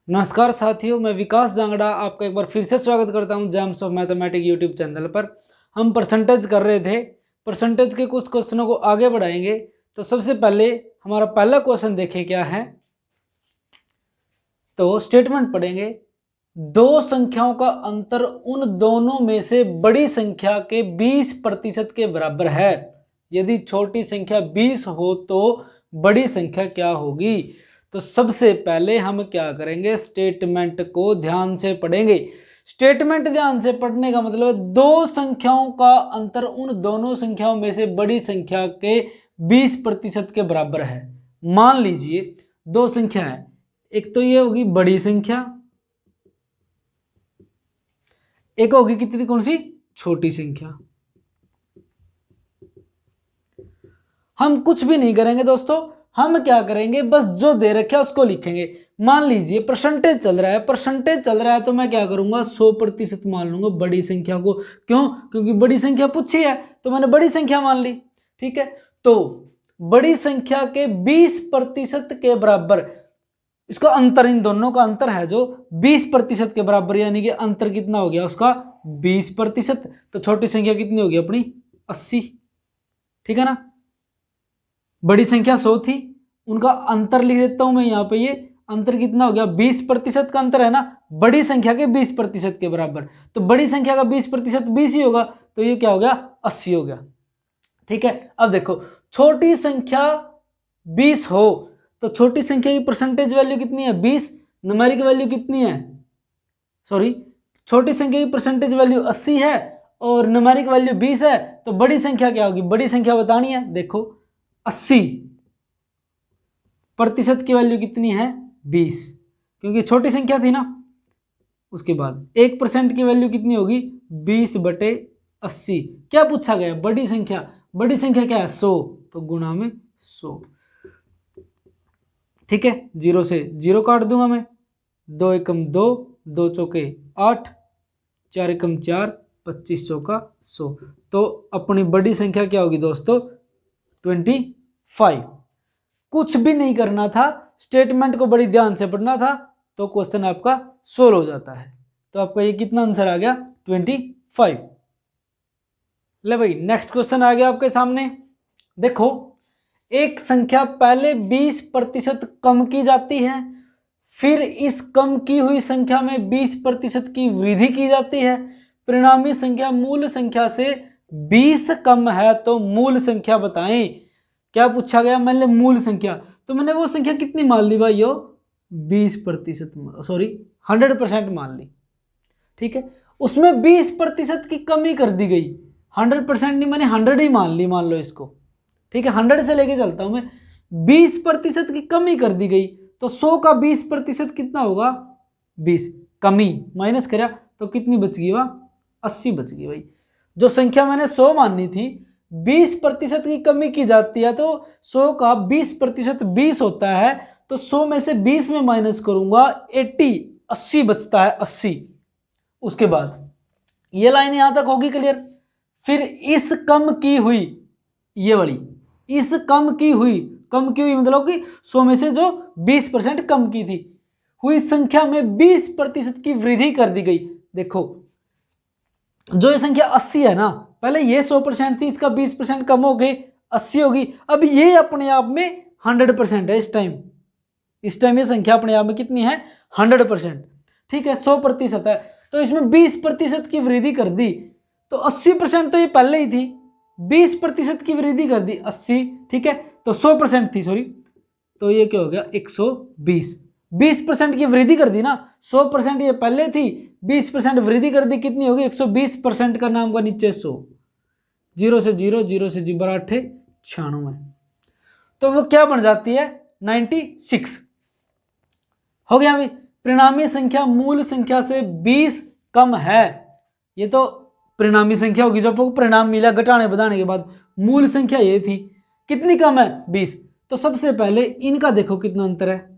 नमस्कार साथियों, मैं विकास जांगड़ा आपका एक बार फिर से स्वागत करता हूं James of mathematics YouTube channel पर। हम परसेंटेज कर रहे थे, परसेंटेज के कुछ क्वेश्चनों को आगे बढ़ाएंगे। तो सबसे पहले हमारा पहला क्वेश्चन देखें क्या है। तो स्टेटमेंट पढ़ेंगे, दो संख्याओं का अंतर उन दोनों में से बड़ी संख्या के 20% के बराबर है। यदि छोटी संख्या 20 हो तो बड़ी संख्या क्या होगी। तो सबसे पहले हम क्या करेंगे, स्टेटमेंट को ध्यान से पढ़ेंगे। स्टेटमेंट ध्यान से पढ़ने का मतलब है दो संख्याओं का अंतर उन दोनों संख्याओं में से बड़ी संख्या के 20% के बराबर है। मान लीजिए दो संख्या है, एक तो ये होगी बड़ी संख्या, एक होगी कितनी, कौन सी, छोटी संख्या। हम कुछ भी नहीं करेंगे दोस्तों, हम क्या करेंगे, बस जो दे रखा है उसको लिखेंगे। मान लीजिए परसेंटेज चल रहा है, परसेंटेज चल रहा है तो मैं क्या करूंगा, 100% मान लूंगा बड़ी संख्या को। क्यों? क्योंकि बड़ी संख्या पूछी है तो मैंने बड़ी संख्या मान ली। ठीक है, तो बड़ी संख्या के 20% के बराबर, इसका अंतर, इन दोनों का अंतर है जो 20% के बराबर, यानी कि अंतर कितना हो गया उसका 20%। तो छोटी संख्या कितनी होगी अपनी, 80। ठीक है ना, बड़ी संख्या 100 थी, उनका अंतर लिख देता हूं मैं यहाँ पे। ये अंतर कितना हो गया, 20% का अंतर है ना, बड़ी संख्या के 20% के बराबर। तो बड़ी संख्या का 20% 20 ही होगा, तो ये क्या हो गया, 80 हो गया। ठीक है, अब देखो छोटी संख्या 20 हो तो छोटी संख्या की परसेंटेज वैल्यू कितनी है, 20। न्यूमेरिक वैल्यू कितनी है, सॉरी, छोटी संख्या की परसेंटेज वैल्यू 80 है और न्यूमेरिक वैल्यू 20 है। तो बड़ी संख्या क्या होगी, बड़ी संख्या बतानी है। देखो 80% की वैल्यू कितनी है, 20, क्योंकि छोटी संख्या थी ना। उसके बाद 1% की वैल्यू कितनी होगी, 20/80। क्या पूछा गया, बड़ी संख्या। बड़ी संख्या क्या है, 100, तो गुणा में 100। ठीक है, 0 से 0 काट दूंगा मैं, 2 एकम 2, 2 चौके 8, 4 एकम 4, 25 चौका 100। तो अपनी बड़ी संख्या क्या होगी दोस्तों, 25। कुछ भी नहीं करना था, स्टेटमेंट को बड़ी ध्यान से पढ़ना था, तो क्वेश्चन आपका सोल्व हो जाता है। तो आपका ये कितना आंसर आ गया, 25। ले भाई, नेक्स्ट क्वेश्चन आ गया आपके सामने। देखो, एक संख्या पहले 20% कम की जाती है, फिर इस कम की हुई संख्या में 20% की वृद्धि की जाती है। परिणामी संख्या मूल संख्या से 20 कम है तो मूल संख्या बताएं। क्या पूछा गया, मैंने मूल संख्या, तो मैंने वो संख्या कितनी मान ली भाई, 20%, सॉरी 100% मान ली। ठीक है, उसमें 20% की कमी कर दी गई। 100% नहीं, मैंने 100 ही मान ली, मान लो इसको। ठीक है, 100 से लेके चलता हूं मैं। 20% की कमी कर दी गई, तो 100 का 20% कितना होगा, 20। कमी माइनस करा तो कितनी बच गई, वह 80 बच गई भाई। जो संख्या मैंने 100 माननी थी, 20% की कमी की जाती है, तो 100 का 20% 20 होता है। तो 100 में से 20 में माइनस करूंगा 80 बचता है, 80। उसके बाद ये लाइन यहां तक होगी क्लियर। फिर इस कम की हुई, ये वाली, इस कम की हुई मतलब कि 100 में से जो 20% कम की थी हुई संख्या में 20% की वृद्धि कर दी गई। देखो, जो ये संख्या 80 है ना, पहले ये 100% थी, इसका 20% कम हो गई, 80 होगी। अब ये अपने आप में 100% है इस टाइम ये संख्या अपने आप में कितनी है, 100%। ठीक है, 100% है, तो इसमें 20% की वृद्धि कर दी, तो 80% तो ये पहले ही थी, 20% की वृद्धि कर दी 80। ठीक है, तो 100% थी, सॉरी, तो ये क्या हो गया, 120। 20% की वृद्धि कर दी ना, 100% ये पहले थी, 20% वृद्धि कर दी, कितनी होगी, 120% का नाम का नीचे 100, 0 से 0, 0 से 0 बराबर 96, तो वो क्या बन जाती है, 96। हो गया भाई। परिणामी संख्या मूल संख्या से 20 कम है, ये तो परिणामी संख्या होगी जो आपको परिणाम मिला घटाने बढ़ाने के बाद। मूल संख्या ये थी, कितनी कम है, 20। तो सबसे पहले इनका देखो कितना अंतर है,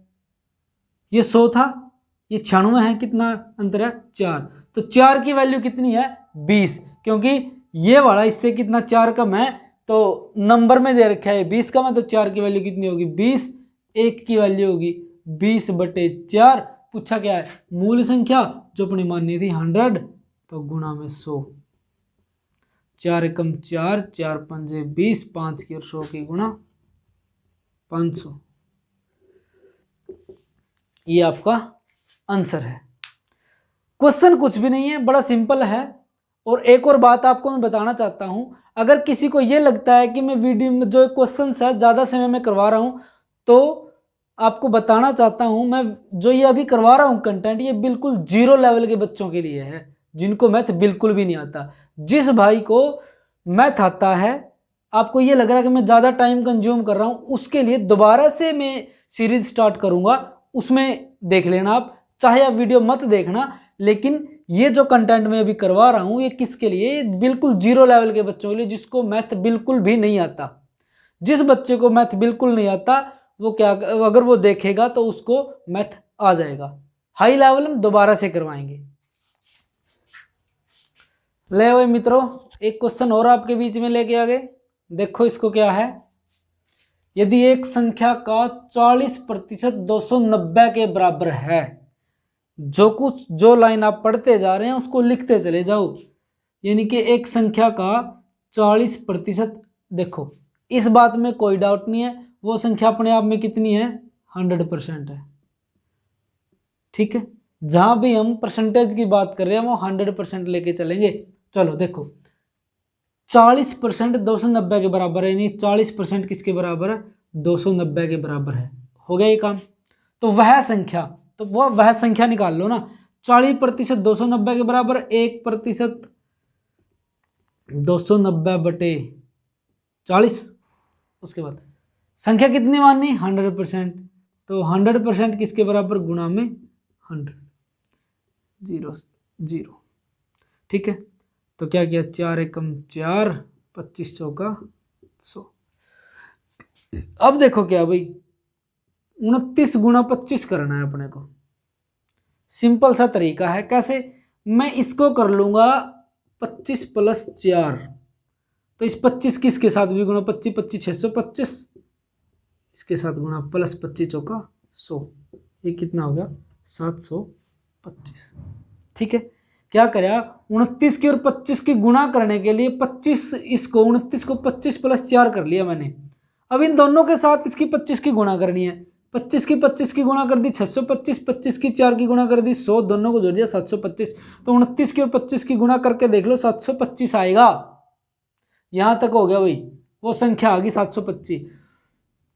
ये 100 था, ये 96 है, कितना अंतर है, 4। तो 4 की वैल्यू कितनी है, 20, क्योंकि ये वाला इससे कितना 4 कम है, तो नंबर में दे रखा है 20 कम है, तो 4 की वैल्यू कितनी होगी, 20। 1 की वैल्यू होगी 20/4, पूछा क्या है, मूल संख्या जो अपनी मानी थी 100, तो गुणा में 100। 4 एकम 4, 4 पंजे 20, 5 की और 100 की गुणा 500। ये आपका आंसर है। क्वेश्चन कुछ भी नहीं है, बड़ा सिंपल है। और एक और बात आपको मैं बताना चाहता हूं, अगर किसी को ये लगता है कि मैं वीडियो में जो क्वेश्चन है ज़्यादा समय में करवा रहा हूं, तो आपको बताना चाहता हूं मैं जो ये अभी करवा रहा हूं कंटेंट, ये बिल्कुल 0 लेवल के बच्चों के लिए है, जिनको मैथ बिल्कुल भी नहीं आता। जिस भाई को मैथ आता है, आपको ये लग रहा है कि मैं ज़्यादा टाइम कंज्यूम कर रहा हूं, उसके लिए दोबारा से मैं सीरीज स्टार्ट करूंगा, उसमें देख लेना आप, चाहे आप वीडियो मत देखना। लेकिन ये जो कंटेंट मैं अभी करवा रहा हूं, ये किसके लिए, बिल्कुल 0 लेवल के बच्चों के लिए, जिसको मैथ बिल्कुल भी नहीं आता। जिस बच्चे को मैथ बिल्कुल नहीं आता, वो क्या, अगर वो देखेगा तो उसको मैथ आ जाएगा। हाई लेवल हम दोबारा से करवाएंगे। ले भाई मित्रों, एक क्वेश्चन और आपके बीच में लेके आ गए। देखो इसको क्या है, यदि एक संख्या का 40% 290 के बराबर है, जो लाइन आप पढ़ते जा रहे हैं उसको लिखते चले जाओ। यानी कि एक संख्या का 40%, देखो इस बात में कोई डाउट नहीं है, वो संख्या अपने आप में कितनी है, 100% है। ठीक है, जहां भी हम परसेंटेज की बात कर रहे हैं वो 100% लेके चलेंगे। चलो देखो, 40% 290 के बराबर है, यानी 40% किसके बराबर है, 290 के बराबर है। हो गया ये काम। तो वह संख्या, तो वह संख्या निकाल लो ना। 40% 290 के बराबर, 1% 290 बटे 40। उसके बाद संख्या कितनी माननी, 100%, तो 100% किसके बराबर, गुणा में 100, 0 0। ठीक है, तो क्या किया, 4 एकम 4, 25 चौका 100। अब देखो क्या भाई, 29 गुणा 25 करना है अपने को। सिंपल सा तरीका है, कैसे, मैं इसको कर लूंगा 25 + 4, तो इस 25 किसके साथ भी गुणा, 25 25 625, इसके साथ गुणा प्लस 25 चौका 100, ये कितना हो गया, 725। ठीक है, क्या करा, 29 की और 25 की गुणा करने के लिए 29 इसको 29 को 25 + 4 कर लिया मैंने। अब इन दोनों के साथ इसकी 25 की गुणा करनी है, 25 की 25 की गुणा कर दी 625, 25 की 4 की गुणा कर दी 100, दोनों को जोड़ दिया 725। तो 29 की और 25 की गुणा करके देख लो, 725 आएगा। यहां तक हो गया भाई, वो संख्या आ गई 725।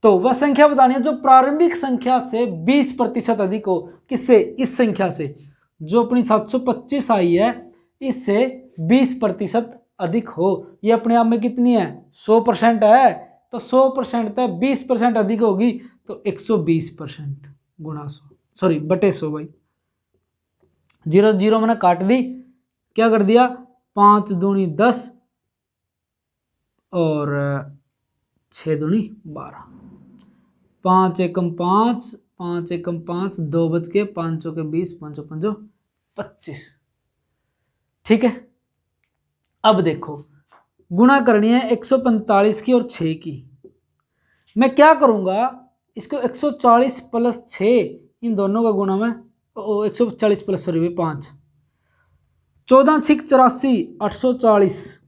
तो वह संख्या बतानी है जो प्रारंभिक संख्या से 20% अधिक हो। किससे, इस संख्या से, जो अपनी 725 आई है, इससे 20% अधिक हो। ये अपने आप में कितनी है, 100% है, तो 100% है, 20% अधिक होगी तो 120% गुणा 100, सॉरी बटे 100 भाई। 0 0 मैंने काट दी, क्या कर दिया, 5 दूनी 10 और 6 दूनी 12, 5 एकम 5, 5 एकम 5, 2 बच के 5 चौके 20, 5 5 25। ठीक है, अब देखो गुणा करनी है 145 की और 6 की। मैं क्या करूंगा, इसको 140 + 6, इन दोनों का गुणा में 140 + सॉरी 5, 14 6 84, 840,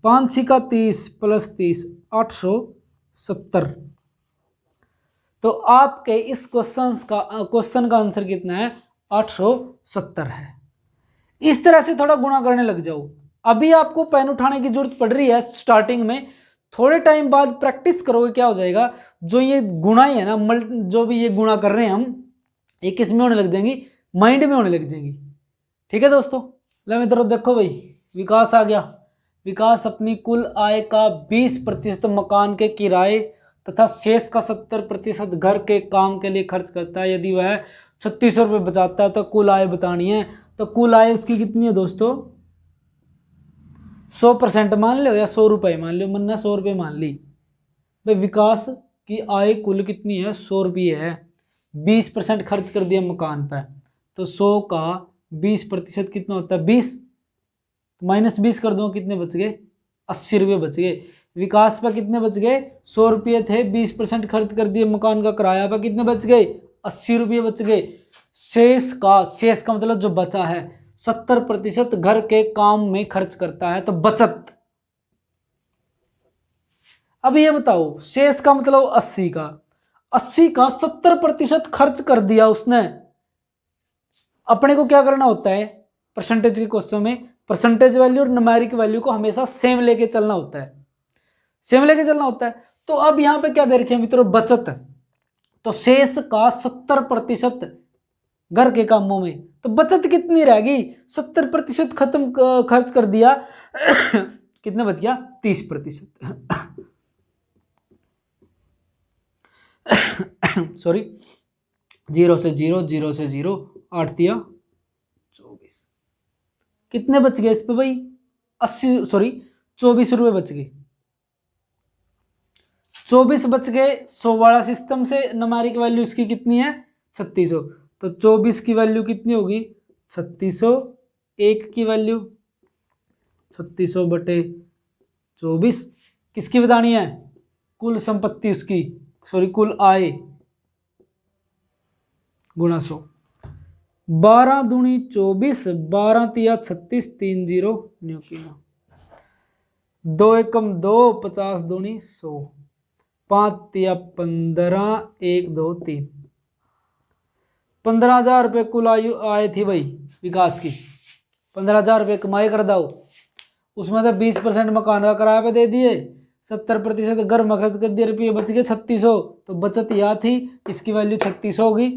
5 6 30 + 30 870। तो आपके इस क्वेश्चन का आंसर कितना है, 870 है। इस तरह से थोड़ा गुणा करने लग जाओ। अभी आपको पेन उठाने की जरूरत पड़ रही है स्टार्टिंग में, थोड़े टाइम बाद प्रैक्टिस करोगे क्या हो जाएगा, जो ये गुणा ही है ना, जो भी ये गुणा कर रहे हैं हम, ये किस में होने लग जाएंगी, माइंड में होने लग जाएंगी। ठीक है दोस्तों, ले मित्रों देखो भाई, विकास आ गया। विकास अपनी कुल आय का 20% मकान के किराए तथा शेष का 70% घर के काम के लिए खर्च करता है। यदि वह 3600 रुपये बचाता है तो कुल आय बतानी है। तो कुल आय उसकी कितनी है दोस्तों, 100% मान लो या 100 रुपये मान लो, मन्ना 100 रुपये मान ली भाई। विकास की आय कुल कितनी है, 100 रुपये है। 20% खर्च कर दिया मकान पर, तो 100 का 20% कितना होता है, 20, -20 कर दो, कितने बच गए, 80 रुपये बच गए। विकास पर कितने बच गए, 100 रुपये थे, 20% खर्च कर दिए मकान का किराया पर, कितने बच गए, 80 रुपये बच गए। शेष का मतलब जो बचा है, 70% घर के काम में खर्च करता है, तो बचत। अब ये बताओ, शेष का मतलब 80 का 70% खर्च कर दिया उसने। अपने को क्या करना होता है परसेंटेज के क्वेश्चन में, परसेंटेज वैल्यू और न्यूमेरिक वैल्यू को हमेशा सेम लेके चलना होता है, सेम लेके चलना होता है। तो अब यहां पे क्या दे रखे हैं मित्रों, बचत। तो शेष का 70% घर के कामों में, तो बचत कितनी रहेगी, 70% खत्म खर्च कर दिया कितने बच गया, 30%। सॉरी, 0 से 0, 0 से 0, 8 दिया 24, कितने बच गए इस पे भाई, 24 रुपए बच गए, 24 बच गए। 100 वाला सिस्टम से न्यूमेरिक वैल्यू इसकी कितनी है, 3600, तो 24 की वैल्यू कितनी होगी, 3600, 1 की वैल्यू 3600 बटे 24, किसकी बतानी है, कुल संपत्ति उसकी, कुल आय गुणा 100, 12 दूनी 24, 12 तिया 36, 3 0 न्यू की 2 एकम 2, 50 दूनी 100, 5 तिया 15, 1 2 3, 15,000 रुपये कुल आय थी भाई विकास की, 15,000 रुपये कमाई कर दो, उसमें तो 20% मकान का किराया पे दे दिए, 70% घर में खर्च कर दिए, रुपये बच गए 3600, तो बचत यह थी, इसकी वैल्यू 3600 होगी।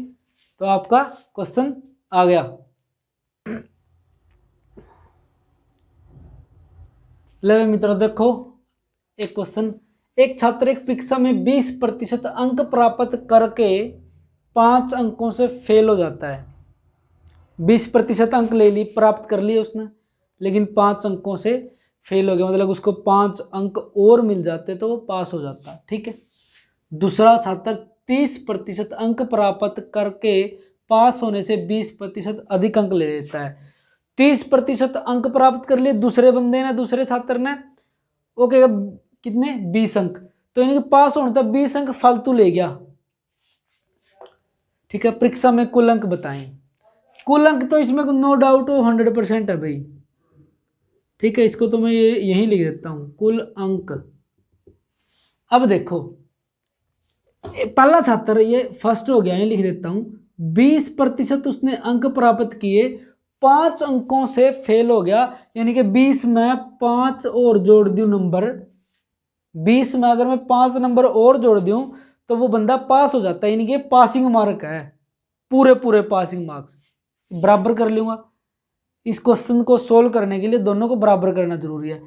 तो आपका क्वेश्चन आ गया। ले मित्रों देखो एक क्वेश्चन, एक छात्र एक परीक्षा में 20% अंक प्राप्त करके 5 अंकों से फेल हो जाता है। 20% अंक ले ली, प्राप्त कर लिए उसने, लेकिन 5 अंकों से फेल हो गया, मतलब उसको 5 अंक और मिल जाते तो वो पास हो जाता, ठीक है। दूसरा छात्र 30% अंक प्राप्त करके पास होने से 20% अधिक अंक ले लेता है। 30% अंक प्राप्त कर लिए दूसरे बंदे ने, दूसरे छात्र ने, वो कहेगा कितने, 20 अंक, तो यानी कि पास होने तक 20 अंक फालतू ले गया, ठीक है। परीक्षा में कुल अंक बताएं, कुल अंक तो इसमें नो डाउट 100% है भाई, ठीक है। इसको तो मैं यही लिख देता हूं, कुल अंक। अब देखो पहला छात्र, ये फर्स्ट हो गया, ये लिख देता हूं, 20% उसने अंक प्राप्त किए, 5 अंकों से फेल हो गया, यानी कि 20 में 5 और जोड़ दूं नंबर, 20 में अगर मैं 5 नंबर और जोड़ दूं तो वो बंदा पास हो जाता है, यानी कि पासिंग मार्क है, पूरे पासिंग मार्क्स बराबर कर लूंगा। इस क्वेश्चन को सोल्व करने के लिए दोनों को बराबर करना जरूरी है।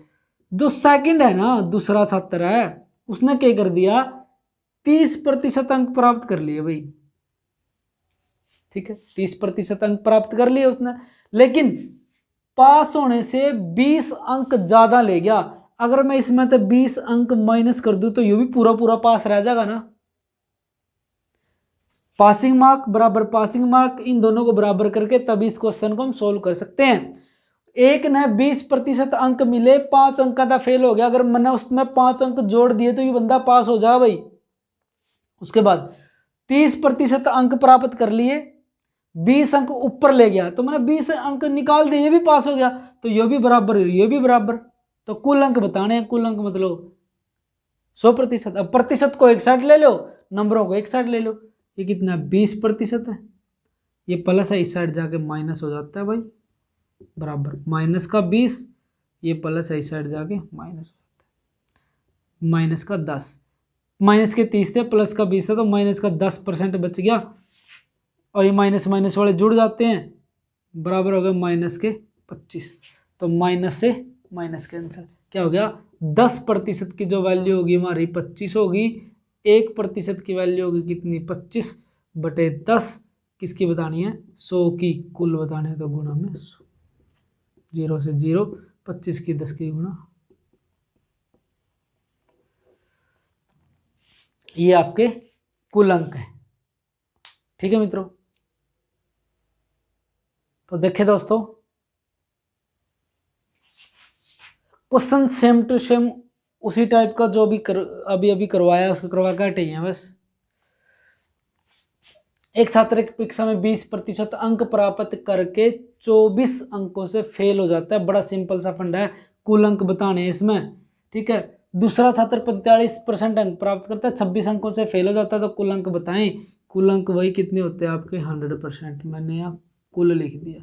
जो सेकंड है ना, दूसरा छात्र है, उसने क्या कर दिया, 30% अंक प्राप्त कर लिए भाई, ठीक है। 30% अंक प्राप्त कर लिए उसने, लेकिन पास होने से 20 अंक ज्यादा ले गया। अगर मैं इसमें तो 20 अंक माइनस कर दूं तो ये भी पूरा पास रह जाएगा ना। पासिंग मार्क बराबर पासिंग मार्क, इन दोनों को बराबर करके तभी इस क्वेश्चन को हम सोल्व कर सकते हैं। एक ने 20% अंक मिले, 5 अंक का फेल हो गया, अगर मैंने उसमें 5 अंक जोड़ दिए तो ये बंदा पास हो जाए भाई। उसके बाद 30% अंक प्राप्त कर लिए, 20 अंक ऊपर ले गया, तो मैंने 20 अंक निकाल दिए, ये भी पास हो गया, तो ये भी बराबर, ये भी बराबर। तो कुल अंक बताने हैं, कुल अंक मतलब 100%। अब प्रतिशत को एक साइड ले लो, नंबरों को एक साइड ले लो, ये कितना 20% है, ये प्लस है, इस साइड जाके माइनस हो जाता है भाई, बराबर माइनस का 20, ये प्लस है, इस साइड जाके माइनस हो जाता है, माइनस का 10, माइनस के 30 थे, प्लस का 20 था, तो माइनस का 10% बच गया, और ये माइनस माइनस वाले जुड़ जाते हैं, बराबर हो गया माइनस के 25। तो माइनस से माइनस कैंसिल, क्या हो गया, 10% की जो वैल्यू होगी हमारी 25 होगी, 1% की वैल्यू होगी कितनी, 25 बटे 10, किसकी बतानी है, 100 की कुल बतानी है, तो गुणा में 100, 0 से 0, 25 की 10 की गुणा, ये आपके कुल अंक है, ठीक है मित्रों। तो देखें दोस्तों, क्वेश्चन सेम टू सेम उसी टाइप का जो भी अभी करवाया उसको करवा के हटे हैं बस। एक छात्र की परीक्षा में 20% अंक प्राप्त करके 24 अंकों से फेल हो जाता है। बड़ा सिंपल सा फंडा है, कुल अंक बताने हैं इसमें, ठीक है। दूसरा छात्र 45% अंक प्राप्त करता है, 26 अंकों से फेल हो जाता है, तो कुल अंक बताएं। कुल अंक वही कितने होते हैं आपके 100%। मैंने यहाँ कुल लिख दिया।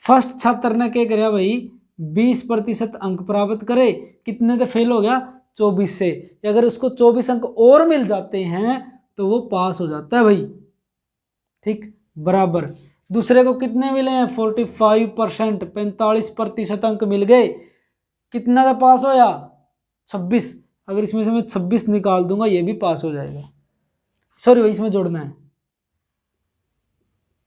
फर्स्ट छात्र ने क्या कराया भाई, 20% अंक प्राप्त करे, कितने से फेल हो गया, 24 से। अगर उसको 24 अंक और मिल जाते हैं तो वो पास हो जाता है भाई, ठीक। बराबर दूसरे को कितने मिले हैं, 45%, 45% अंक मिल गए, कितना का पास होया, 26। अगर इसमें से मैं 26 निकाल दूंगा ये भी पास हो जाएगा। सॉरी भाई, इसमें जोड़ना है,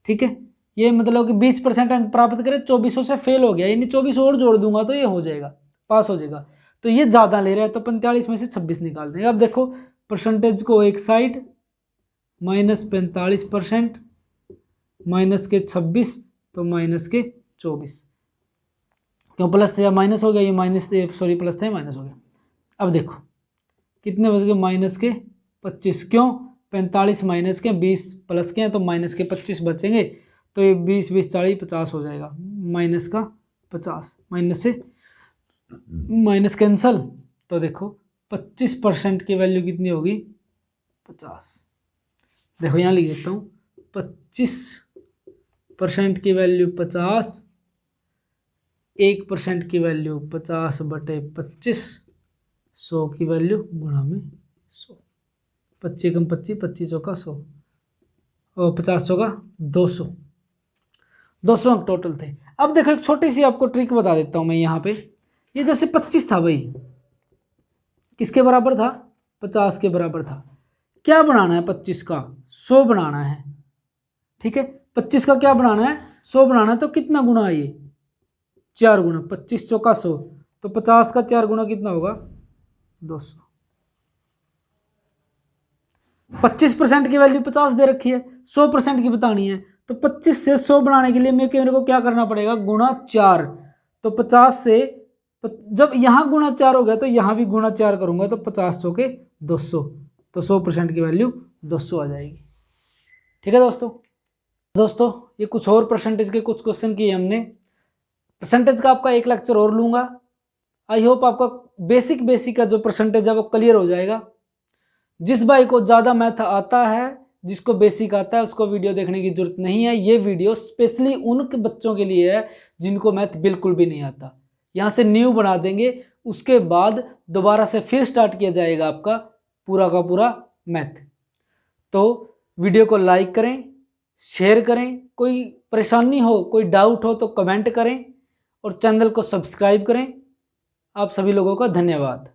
ठीक है। ये मतलब कि 20% अंक प्राप्त करे, 24 से फेल हो गया, यानी 24 और जोड़ दूंगा तो ये हो जाएगा, पास हो जाएगा। तो ये ज़्यादा ले रहा है तो 45 में से 26 निकाल देंगे। अब देखो परसेंटेज को एक साइड, -45% माइनस के 26 तो माइनस के 24, क्यों प्लस था माइनस हो गया, ये माइनस सॉरी प्लस था माइनस हो गया। अब देखो कितने बच गए, माइनस के 25, क्यों 45 माइनस के 20 प्लस के हैं तो माइनस के 25 बचेंगे, तो ये 20 20 40 50 हो जाएगा, माइनस का 50, माइनस से माइनस कैंसल, तो देखो 25% की वैल्यू कितनी होगी, 50। देखो यहाँ लिख देता हूँ, 25% की वैल्यू 50, 1% की वैल्यू 50/25, 100 की वैल्यू गुणा में 100, 25 कम 25, 25 का 100 और 50 का 200, 200 अंक टोटल थे। अब देखो एक छोटी सी आपको ट्रिक बता देता हूँ मैं यहाँ पे। ये जैसे 25 था भाई, किसके बराबर था, 50 के बराबर था। क्या बनाना है 25 का, 100 बनाना है, ठीक है। 25 का क्या बनाना है, 100 बनाना है, तो कितना गुना है ये, 4 गुना, 25 चौका 100, तो 50 का 4 गुना कितना होगा, 200। 25% की वैल्यू 50 दे रखी है, 100% की बतानी है, तो 25 से 100 बनाने के लिए मेरे को क्या करना पड़ेगा, गुणा 4। तो 50 से जब यहाँ गुणा 4 हो गया तो यहाँ भी गुणा 4 करूंगा, तो 50 चौके 200, तो 100% की वैल्यू 200 आ जाएगी, ठीक है दोस्तों। ये कुछ और परसेंटेज के कुछ क्वेश्चन किए हमने। परसेंटेज का आपका एक लेक्चर और लूंगा। आई होप आपका बेसिक का जो परसेंटेज है वो क्लियर हो जाएगा। जिस भाई को ज़्यादा मैथ आता है, जिसको बेसिक आता है, उसको वीडियो देखने की जरूरत नहीं है। ये वीडियो स्पेशली उन बच्चों के लिए है जिनको मैथ बिल्कुल भी नहीं आता। यहाँ से न्यू बना देंगे, उसके बाद दोबारा से फिर स्टार्ट किया जाएगा आपका पूरा का पूरा मैथ। तो वीडियो को लाइक करें, शेयर करें, कोई परेशानी हो, कोई डाउट हो तो कमेंट करें और चैनल को सब्सक्राइब करें। आप सभी लोगों का धन्यवाद।